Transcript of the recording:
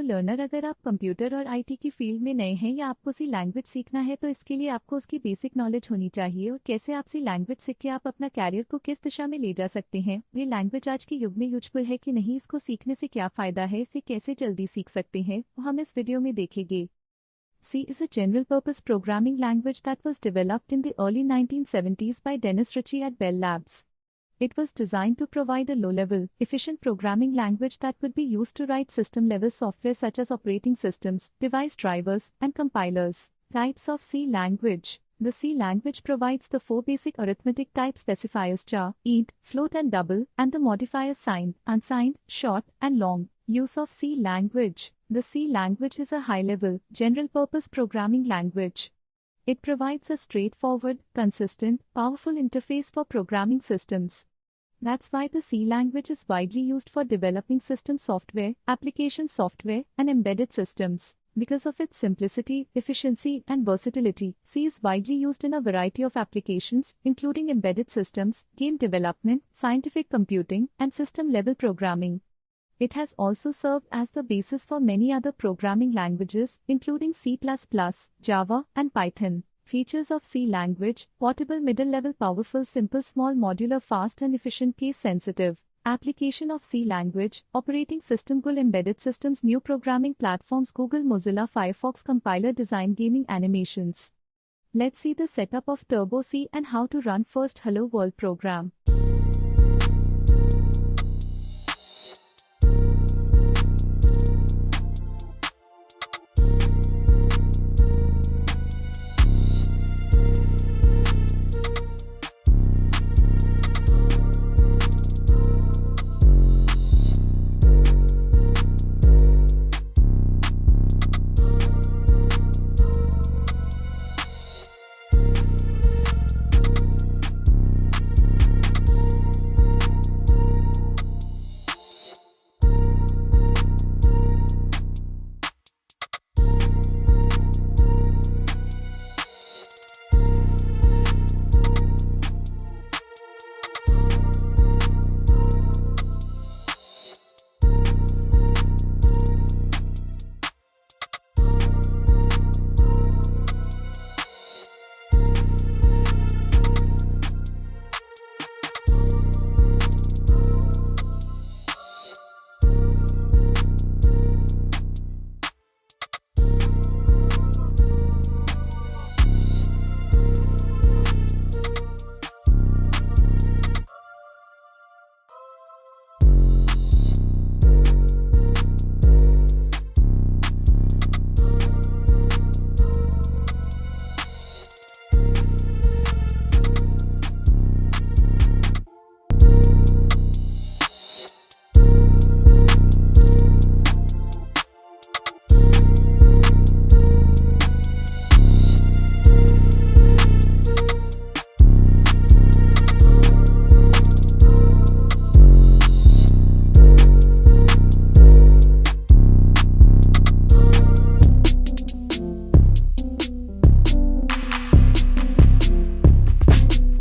Learner, अगर आप computer और आईटी की फील्ड में नए हैं या आपको सी लैंग्वेज सीखना है तो इसके लिए आपको उसकी बेसिक नॉलेज होनी चाहिए और कैसे आप सी लैंग्वेज सीख के आप अपना कैरियर को किस दिशा में ले जा सकते हैं। ये लैंग्वेज आज के युग में यूजफुल है कि नहीं, इसको सीखने से क्या फायदा है, इसे कैसे जल्दी सीख सकते हैं, वो हम इस वीडियो में देखेंगे। C is a general-purpose programming language that was developed in the early 1970s by Dennis Ritchie at Bell Labs. It was designed to provide a low-level, efficient programming language that could be used to write system-level software such as operating systems, device drivers, and compilers. Types of C language. The C language provides the four basic arithmetic type specifiers char, int, float and double, and the modifiers signed, unsigned, short, and long. Use of C language. The C language is a high-level, general-purpose programming language. It provides a straightforward, consistent, powerful interface for programming systems. That's why the C language is widely used for developing system software, application software, and embedded systems. Because of its simplicity, efficiency, and versatility, C is widely used in a variety of applications, including embedded systems, game development, scientific computing, and system-level programming. It has also served as the basis for many other programming languages, including C++, Java, and Python. Features of C language: portable middle-level, powerful, simple, small, modular, fast and efficient, case-sensitive. Application of C language: operating system Google, embedded systems, new programming platforms Google, Mozilla, Firefox, compiler, design, gaming, animations. Let's see the setup of Turbo C and how to run first Hello World program.